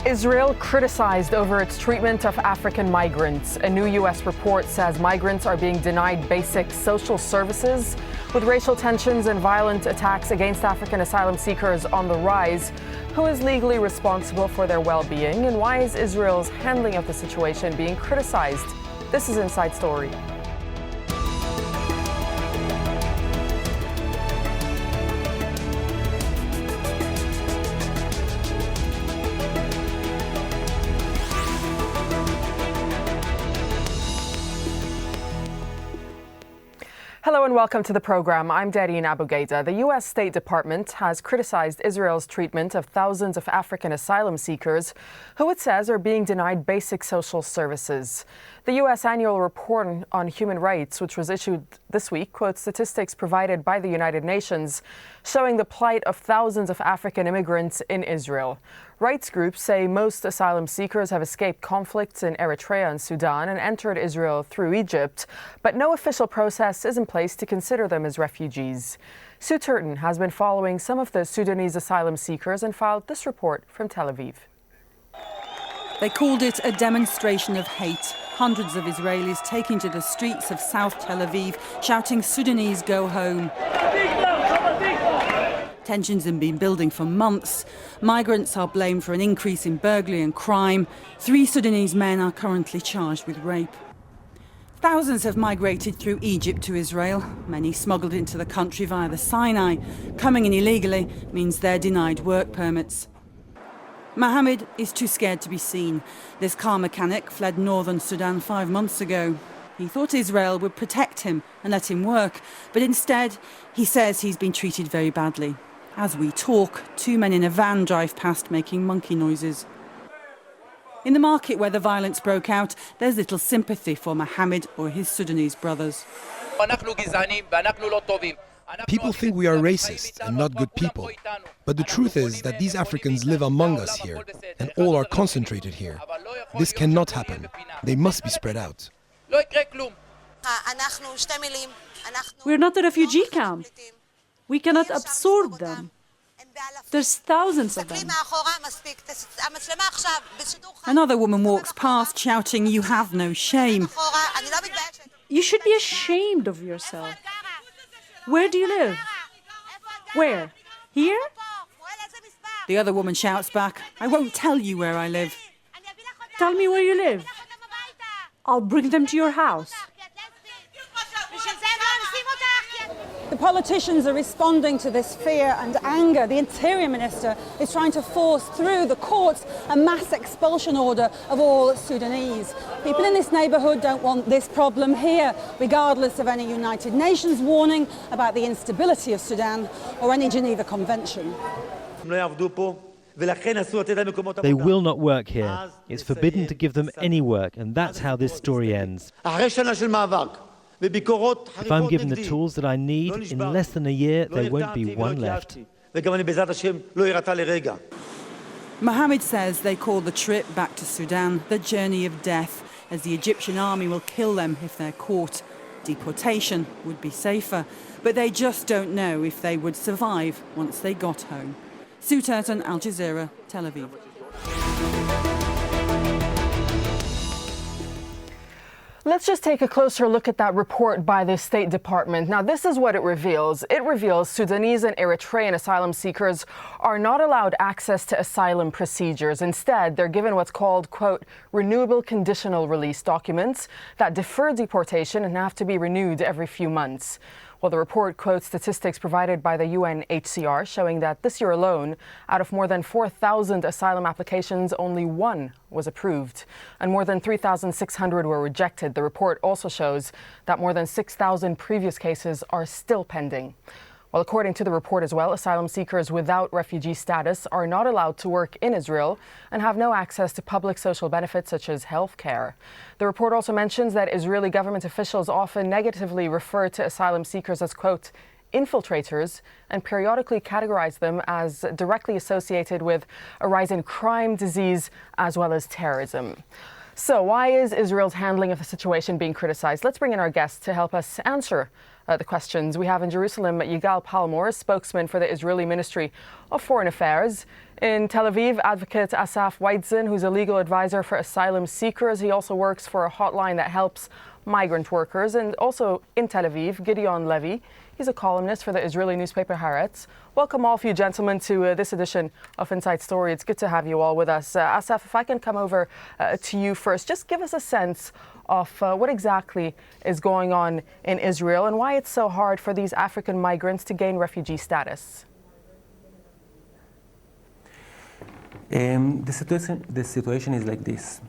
Israel criticized over its treatment of African migrants. A new U.S. report says migrants are being denied basic social services. With racial tensions and violent attacks against African asylum seekers on the rise, who is legally responsible for their well-being, and why is Israel's handling of the situation being criticized? This is Inside Story. Hello and welcome to the program. I'm Dareen Abughaida. The U.S. State Department has criticized Israel's treatment of thousands of African asylum seekers who it says are being denied basic social services. The U.S. Annual Report on Human Rights, which was issued this week, quotes statistics provided by the United Nations showing the plight of thousands of African immigrants in Israel. Rights groups say most asylum seekers have escaped conflicts in Eritrea and Sudan and entered Israel through Egypt, but no official process is in place to consider them as refugees. Sue Turton has been following some of the Sudanese asylum seekers and filed this report from Tel Aviv. They called it a demonstration of hate. Hundreds of Israelis taking to the streets of South Tel Aviv, shouting Sudanese go home. Tensions have been building for months. Migrants are blamed for an increase in burglary and crime. 3 Sudanese men are currently charged with rape. Thousands have migrated through Egypt to Israel, many smuggled into the country via the Sinai. Coming in illegally means they're denied work permits. Mohammed is too scared to be seen. This car mechanic fled northern Sudan 5 months ago. He thought Israel would protect him and let him work, but instead he says he's been treated very badly. As we talk, 2 men in a van drive past making monkey noises. In the market where the violence broke out, there's little sympathy for Mohammed or his Sudanese brothers. People think we are racist and not good people. But the truth is that these Africans live among us here, and all are concentrated here. This cannot happen. They must be spread out. We're not a refugee camp. We cannot absorb them. There's thousands of them. Another woman walks past shouting, "You have no shame." You should be ashamed of yourself. Where do you live? Where? Here? The other woman shouts back, "I won't tell you where I live." Tell me where you live. I'll bring them to your house. The politicians are responding to this fear and anger. The Interior Minister is trying to force through the courts a mass expulsion order of all Sudanese. People in this neighbourhood don't want this problem here, regardless of any United Nations warning about the instability of Sudan or any Geneva Convention. They will not work here. It's forbidden to give them any work, and that's how this story ends. If I'm given the tools that I need, in less than a year, there won't be one left. Mohammed says they call the trip back to Sudan the journey of death, as the Egyptian army will kill them if they're caught. Deportation would be safer, but they just don't know if they would survive once they got home. Sue Turton, Al Jazeera, Tel Aviv. Let's just take a closer look at that report by the State Department. Now, this is what it reveals. It reveals Sudanese and Eritrean asylum seekers are not allowed access to asylum procedures. Instead, they're given what's called, quote, renewable conditional release documents that defer deportation and have to be renewed every few months. Well, the report quotes statistics provided by the UNHCR showing that this year alone, out of more than 4,000 asylum applications, only 1 was approved, and more than 3,600 were rejected. The report also shows that more than 6,000 previous cases are still pending. Well, according to the report as well, asylum seekers without refugee status are not allowed to work in Israel and have no access to public social benefits such as health care. The report also mentions that Israeli government officials often negatively refer to asylum seekers as, quote, infiltrators, and periodically categorize them as directly associated with a rise in crime, disease, as well as terrorism. So why is Israel's handling of the situation being criticized? Let's bring in our guest to help us answer the questions. We have in Jerusalem Yigal Palmor, spokesman for the Israeli Ministry of Foreign Affairs. In Tel Aviv, advocate Asaf, who's a legal advisor for asylum seekers. He also works for a hotline that helps migrant workers. And also in Tel Aviv, Gideon Levy. He's a columnist for the Israeli newspaper Haaretz. Welcome all of you gentlemen to this edition of Inside Story. It's good to have you all with us. Asaf, if I can come over to you first, just give us a sense of what exactly is going on in Israel and why it's so hard for these African migrants to gain refugee status. The situation is like this.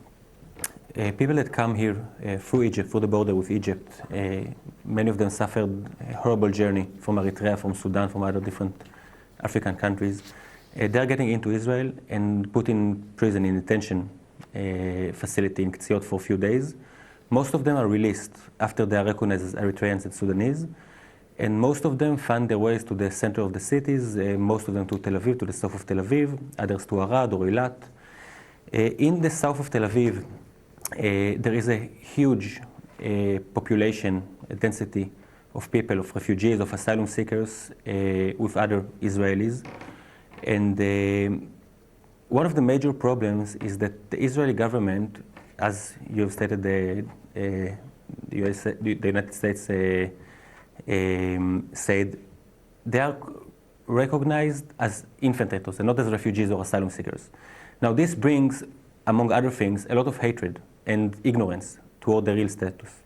People that come here through Egypt, through the border with Egypt, many of them suffered a horrible journey from Eritrea, from Sudan, from other different African countries. They're getting into Israel and put in prison, in detention facility in Ketziot for a few days. Most of them are released after they are recognized as Eritreans and Sudanese. And most of them find their ways to the center of the cities, most of them to Tel Aviv, to the south of Tel Aviv, others to Arad or Eilat. In the south of Tel Aviv, there is a huge population, density of people, of refugees, of asylum seekers with other Israelis. And one of the major problems is that the Israeli government, as you have stated, the United States said, they are recognized as infiltrators and not as refugees or asylum seekers. Now this brings, among other things, a lot of hatred and ignorance toward the real status.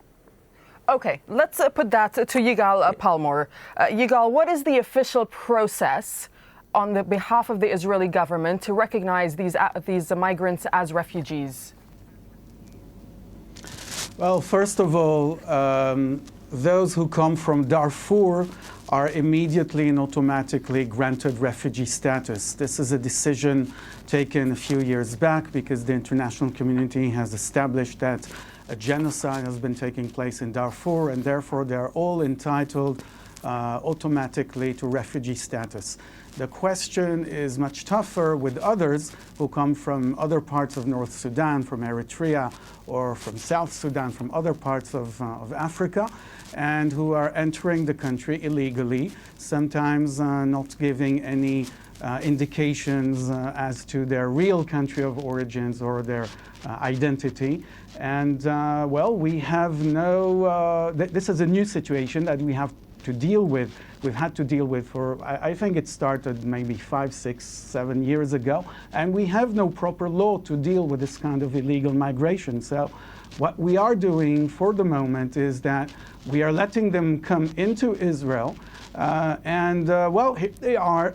Okay, let's put that to Yigal Palmor. Yigal, what is the official process on the behalf of the Israeli government to recognize these migrants as refugees? Well, first of all, those who come from Darfur are immediately and automatically granted refugee status. This is a decision taken a few years back because the international community has established that a genocide has been taking place in Darfur, and therefore they are all entitled automatically to refugee status. The question is much tougher with others who come from other parts of North Sudan, from Eritrea, or from South Sudan, from other parts of Africa, and who are entering the country illegally, sometimes not giving any indications as to their real country of origins or their identity. And well, we have this is a new situation that we have to deal with. We've had to deal with for, I think it started maybe 5, 6, 7 years ago, and we have no proper law to deal with this kind of illegal migration. So what we are doing for the moment is that we are letting them come into Israel, well, here they are,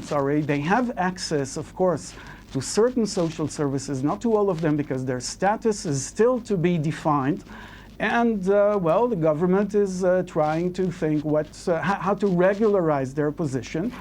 sorry, they have access, of course, to certain social services, not to all of them because their status is still to be defined. And, well, the government is trying to think how to regularize their position.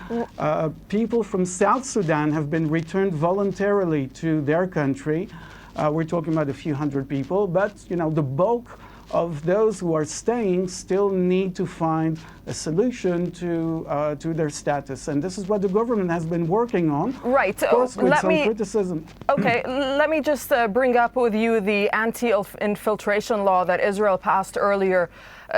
People from South Sudan have been returned voluntarily to their country. We're talking about a few hundred people, but, you know, the bulk of those who are staying still need to find a solution to their status. And this is what the government has been working on. Right. Of course, with some criticism. Okay, let me just bring up with you the anti-infiltration law that Israel passed earlier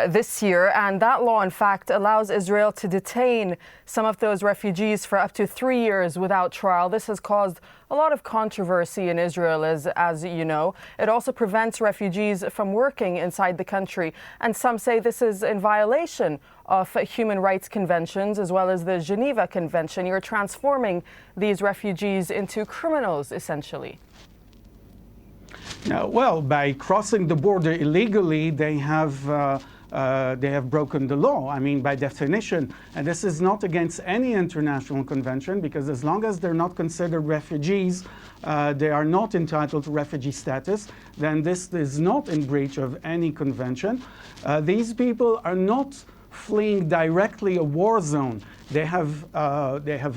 this year. And that law, in fact, allows Israel to detain some of those refugees for up to 3 years without trial. This has caused a lot of controversy in Israel, as you know. It also prevents refugees from working inside the country. And some say this is in violation of human rights conventions as well as the Geneva Convention. You're transforming these refugees into criminals, essentially. Well, by crossing the border illegally, they have broken the law. I mean, by definition. And this is not against any international convention, because as long as they're not considered refugees, they are not entitled to refugee status, then this is not in breach of any convention. These people are not fleeing directly a war zone. They have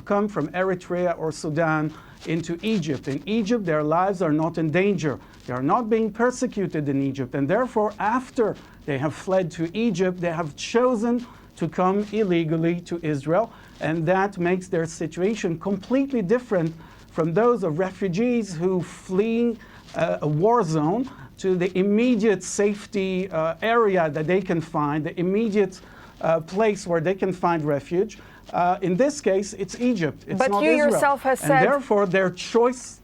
come from Eritrea or Sudan into Egypt. In Egypt, their lives are not in danger. They are not being persecuted in Egypt. And therefore, after they have fled to Egypt, they have chosen to come illegally to Israel. And that makes their situation completely different from those of refugees who fleeing a war zone to the immediate safety area that they can find, the immediate place where they can find refuge. In this case, it's Egypt. It's but not you Israel. yourself have said, and therefore their choice.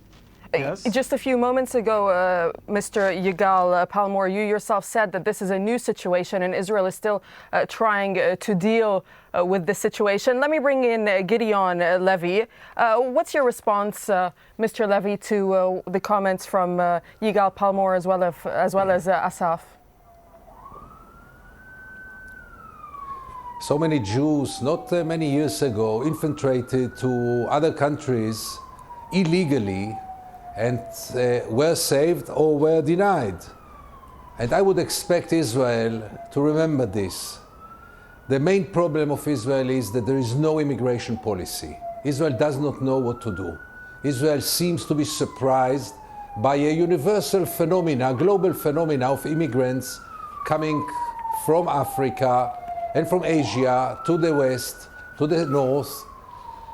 Yes. Just a few moments ago, Mr. Yigal Palmor, you yourself said that this is a new situation and Israel is still trying to deal with this situation. Let me bring in Gideon Levy. What's your response, Mr. Levy, to the comments from Yigal Palmor as well as Asaf? So many Jews, not many years ago, infiltrated to other countries illegally and were saved or were denied. And I would expect Israel to remember this. The main problem of Israel is that there is no immigration policy. Israel does not know what to do. Israel seems to be surprised by a universal phenomena, global phenomena of immigrants coming from Africa and from Asia to the west, to the north.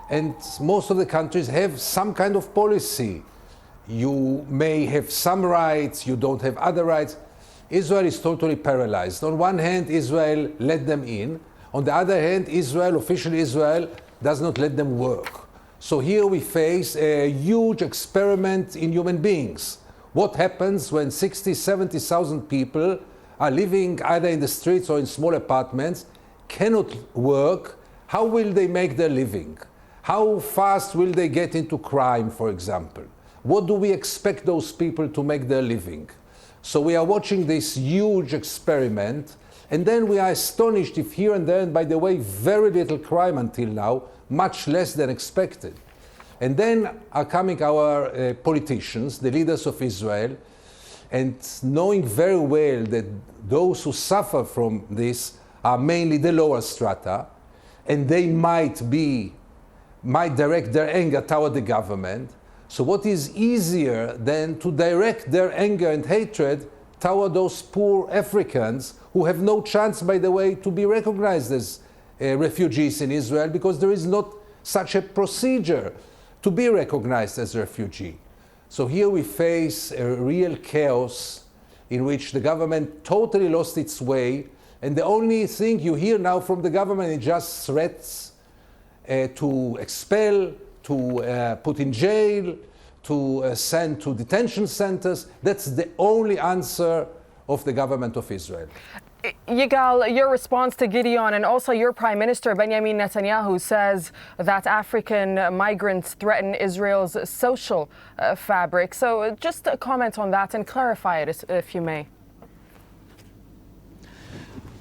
And most of the countries have some kind of policy. You may have some rights, you don't have other rights. Israel is totally paralyzed. On one hand, Israel let them in. On the other hand, officially Israel, does not let them work. So here we face a huge experiment in human beings. What happens when 60, 70,000 people are living either in the streets or in small apartments, cannot work? How will they make their living? How fast will they get into crime, for example? What do we expect those people to make their living? So we are watching this huge experiment, and then we are astonished if here and there, and by the way, very little crime until now, much less than expected. And then are coming our politicians, the leaders of Israel, and knowing very well that those who suffer from this are mainly the lower strata, and they might direct their anger toward the government. So what is easier than to direct their anger and hatred toward those poor Africans who have no chance, by the way, to be recognized as refugees in Israel, because there is not such a procedure to be recognized as a refugee. So here we face a real chaos in which the government totally lost its way, and the only thing you hear now from the government is just threats to expel, to put in jail, to send to detention centers. That's the only answer of the government of Israel. Yigal, your response to Gideon and also your Prime Minister Benjamin Netanyahu says that African migrants threaten Israel's social fabric. So just comment on that and clarify it if you may.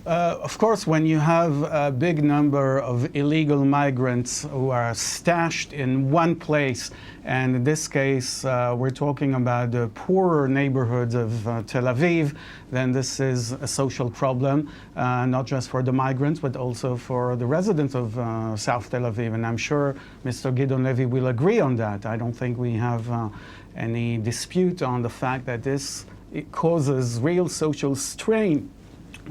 Of course, when you have a big number of illegal migrants who are stashed in one place, and in this case, we're talking about the poorer neighborhoods of Tel Aviv, then this is a social problem, not just for the migrants, but also for the residents of South Tel Aviv. And I'm sure Mr. Gideon Levy will agree on that. I don't think we have any dispute on the fact that it causes real social strain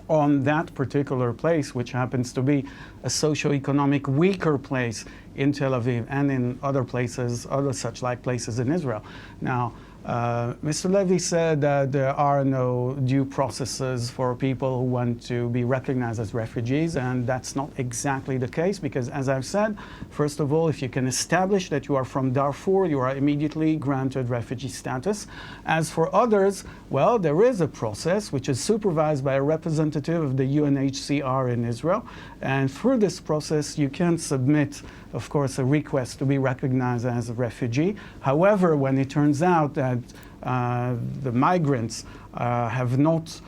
on that particular place, which happens to be a socio-economic weaker place in Tel Aviv and in other places, other such like places in Israel. Now, Mr. Levy said that there are no due processes for people who want to be recognized as refugees, and that's not exactly the case because, as I've said, first of all, if you can establish that you are from Darfur, you are immediately granted refugee status. As for others, well, there is a process which is supervised by a representative of the UNHCR in Israel, and through this process you can submit, of course, a request to be recognized as a refugee. However, when it turns out that the migrants have not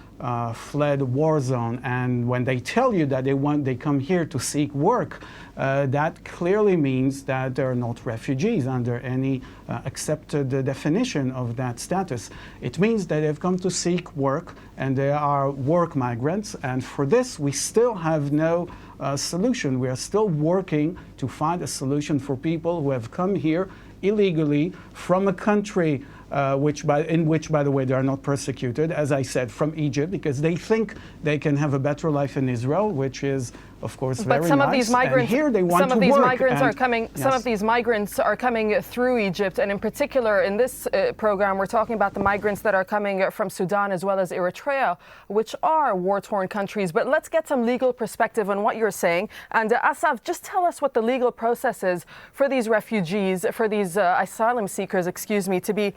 fled a war zone, and when they tell you that they come here to seek work, that clearly means that they're not refugees under any accepted definition of that status. It means that they've come to seek work and they are work migrants, and for this we still have no solution. We are still working to find a solution for people who have come here illegally from a country in which, by the way, they are not persecuted, as I said, from Egypt, because they think they can have a better life in Israel, which is of course, but very some nice. Of these migrants, and here they want some to of these work. migrants and, are coming. yes. Some of these migrants are coming through Egypt, and in particular, in this program, we're talking about the migrants that are coming from Sudan as well as Eritrea, which are war-torn countries. But let's get some legal perspective on what you're saying. And Asaf, just tell us what the legal process is for these refugees, for these asylum seekers, excuse me, to be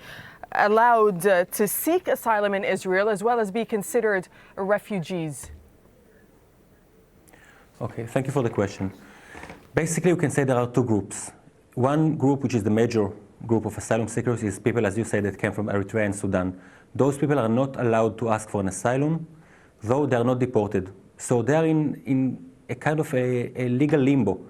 allowed to seek asylum in Israel as well as be considered refugees. Okay, thank you for the question. Basically, we can say there are two groups. One group, which is the major group of asylum seekers, is people, as you said, that came from Eritrea and Sudan. Those people are not allowed to ask for an asylum, though they are not deported. So they are in a kind of a legal limbo.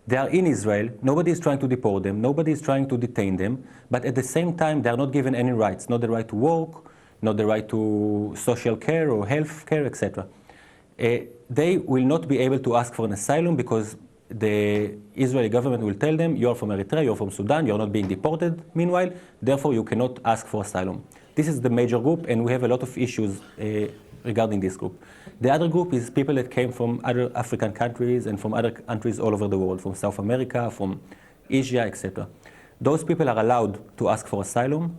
They are in Israel, nobody is trying to deport them, nobody is trying to detain them, but at the same time, they are not given any rights, not the right to work, not the right to social care or health care, etc. They will not be able to ask for an asylum because the Israeli government will tell them, you're from Eritrea, you're from Sudan, you're not being deported meanwhile, therefore you cannot ask for asylum. This is the major group, and we have a lot of issues regarding this group. The other group is people that came from other African countries and from other countries all over the world, from South America, from Asia, etc. Those people are allowed to ask for asylum,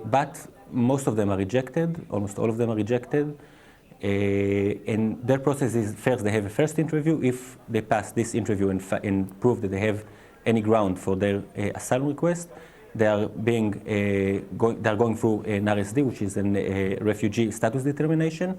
but most of them are rejected, almost all of them are rejected. And their process is first they have a first interview. If they pass this interview and prove that they have any ground for their asylum request, they are going through an RSD, which is a refugee status determination,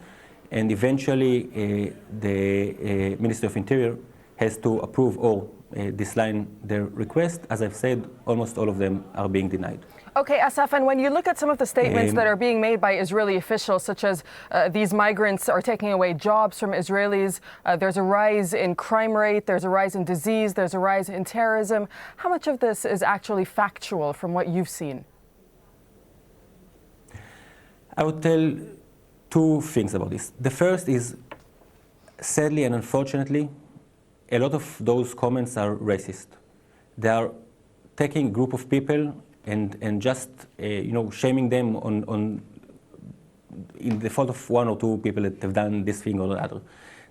and eventually the Ministry of Interior has to approve or decline their request. As I've said, almost all of them are being denied. Okay, Asaf, and when you look at some of the statements that are being made by Israeli officials, such as these migrants are taking away jobs from Israelis, there's a rise in crime rate, there's a rise in disease, there's a rise in terrorism. How much of this is actually factual from what you've seen? I would tell two things about this. The first is, sadly and unfortunately, a lot of those comments are racist. They are taking a group of people and just shaming them on in the fault of one or two people that have done this thing or the other.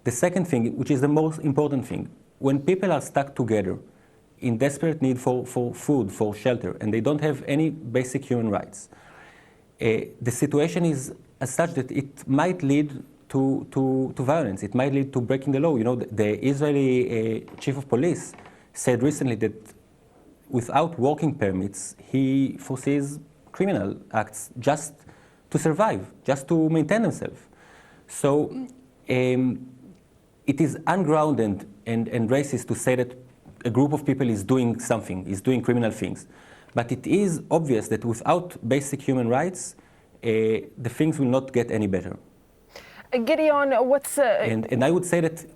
The second thing, which is the most important thing, when people are stuck together in desperate need for food, for shelter, and they don't have any basic human rights, the situation is as such that it might lead to violence. It might lead to breaking the law. You know, the Israeli chief of police said recently that without working permits, he foresees criminal acts just to survive, just to maintain themselves. So it is ungrounded and racist to say that a group of people is doing something, is doing criminal things. But it is obvious that without basic human rights, the things will not get any better. Gideon, what's... And I would say that...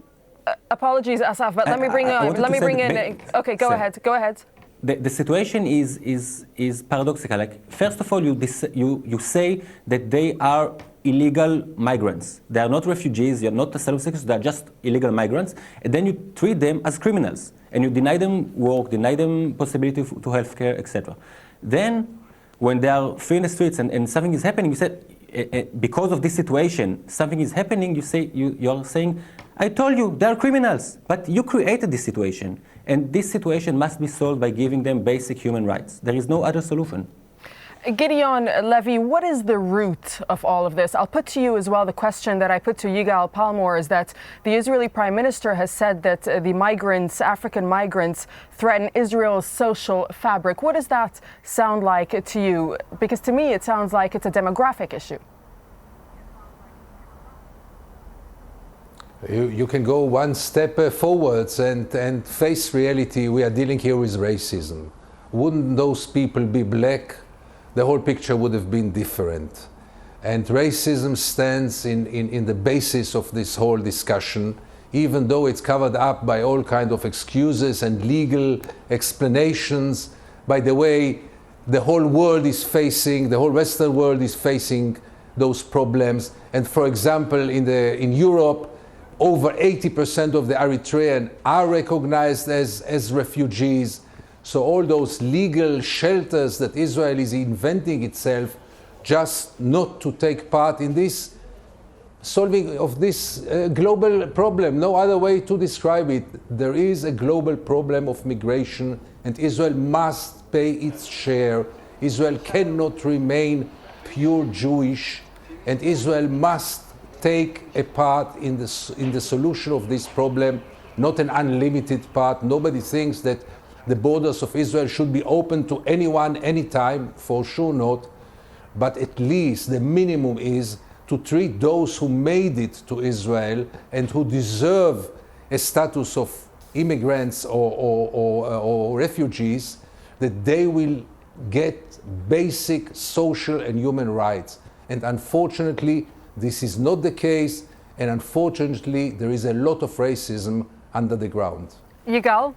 apologies, Asaf, but let me bring in... Okay, go ahead. The situation is paradoxical. Like, first of all, you say that they are illegal migrants. They are not refugees, you're not asylum seekers, they are just illegal migrants. And then you treat them as criminals. And you deny them work, deny them possibility to health care, etc. Then, when they are free in the streets and something is happening, you say, because of this situation, something is happening, you're saying, I told you, they are criminals, but you created this situation. And this situation must be solved by giving them basic human rights. There is no other solution. Gideon Levy, what is the root of all of this? I'll put to you as well the question that I put to Yigal Palmor, is that the Israeli Prime Minister has said that the migrants, African migrants, threaten Israel's social fabric. What does that sound like to you? Because to me, it sounds like it's a demographic issue. You can go one step forwards and face reality. We are dealing here with racism. Wouldn't those people be black, the whole picture would have been different. And racism stands in the basis of this whole discussion, even though it's covered up by all kinds of excuses and legal explanations. By the way, the whole world is facing, the whole Western world is facing those problems. And for example, in Europe, over 80% of the Eritreans are recognized as refugees. So all those legal shelters that Israel is inventing itself just not to take part in this solving of this global problem. No other way to describe it. There is a global problem of migration, and Israel must pay its share. Israel cannot remain pure Jewish, and Israel must take a part in the solution of this problem, not an unlimited part. Nobody thinks that the borders of Israel should be open to anyone, anytime, for sure not. But at least the minimum is to treat those who made it to Israel and who deserve a status of immigrants or refugees, that they will get basic social and human rights. And unfortunately, this is not the case, and unfortunately, there is a lot of racism under the ground. Yigal?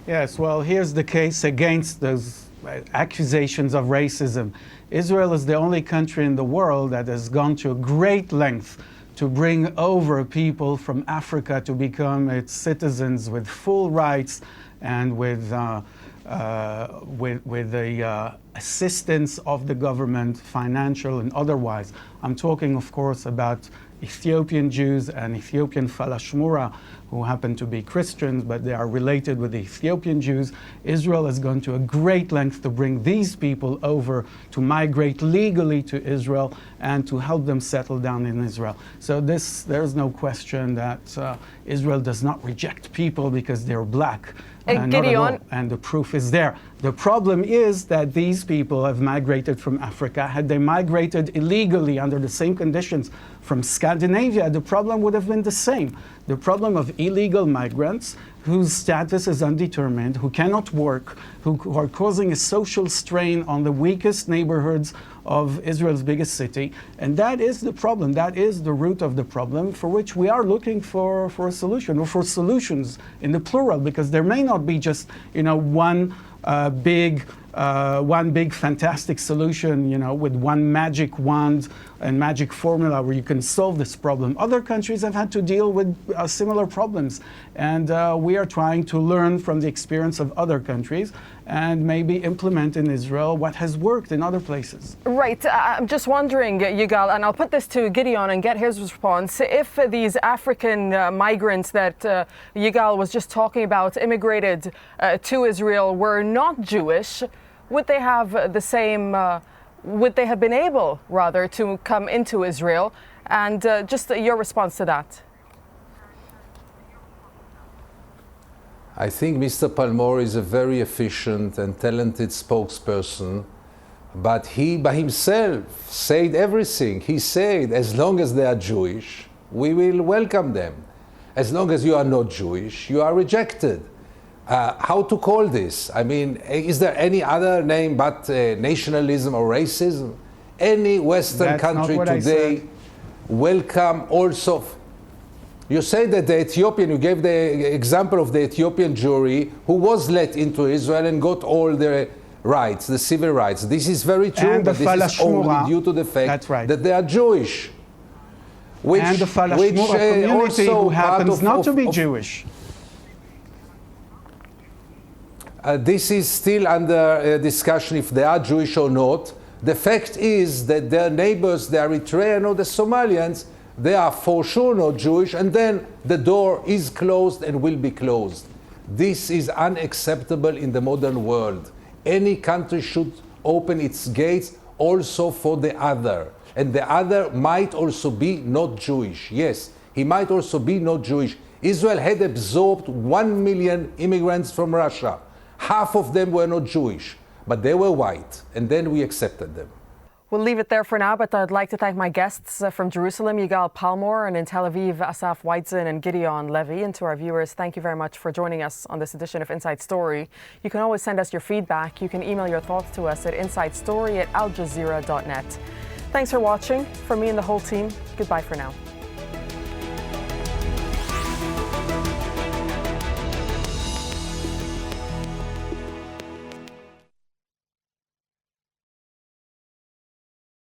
Yes, well, here's the case against those accusations of racism. Israel is the only country in the world that has gone to a great length to bring over people from Africa to become its citizens with full rights and with the assistance of the government, financial and otherwise. I'm talking, of course, about Ethiopian Jews and Ethiopian Falashmura, who happen to be Christians, but they are related with the Ethiopian Jews. Israel has gone to a great length to bring these people over, to migrate legally to Israel and to help them settle down in Israel. So there's no question that Israel does not reject people because they're black. Gideon. And the proof is there. The problem is that these people have migrated from Africa. Had they migrated illegally under the same conditions from Scandinavia, the problem would have been the same. The problem of illegal migrants whose status is undetermined, who cannot work, who are causing a social strain on the weakest neighborhoods of Israel's biggest city. And that is the problem. That is the root of the problem, for which we are looking for a solution, or for solutions in the plural, because there may not be just, one big fantastic solution, with one magic wand and magic formula where you can solve this problem. Other countries have had to deal with similar problems, and we are trying to learn from the experience of other countries and maybe implement in Israel what has worked in other places. Right. I'm just wondering, Yigal, and I'll put this to Gideon and get his response. If these African migrants that Yigal was just talking about immigrated to Israel were not Jewish, would they have the same, would they have been able, rather, to come into Israel? And just your response to that. I think Mr. Palmor is a very efficient and talented spokesperson, but he by himself said everything. He said, as long as they are Jewish, we will welcome them. As long as you are not Jewish, you are rejected. How to call this? I mean, is there any other name but nationalism or racism? Any Western country today welcome also. You say that the Ethiopian, you gave the example of the Ethiopian Jewry who was let into Israel and got all the rights, the civil rights. This is very true, but this is only due to the fact that they are Jewish. And the Falashmura community who happens not to be Jewish. This is still under discussion if they are Jewish or not. The fact is that their neighbors, the Eritrean or the Somalians, they are for sure not Jewish, and then the door is closed and will be closed. This is unacceptable in the modern world. Any country should open its gates also for the other. And the other might also be not Jewish. Yes, he might also be not Jewish. Israel had absorbed 1 million immigrants from Russia. Half of them were not Jewish, but they were white, and then we accepted them. We'll leave it there for now, but I'd like to thank my guests from Jerusalem, Yigal Palmor, and in Tel Aviv, Asaf, Weitzen, and Gideon Levy. And to our viewers, thank you very much for joining us on this edition of Inside Story. You can always send us your feedback. You can email your thoughts to us at insidestory@aljazeera.net. Thanks for watching. From me and the whole team, goodbye for now.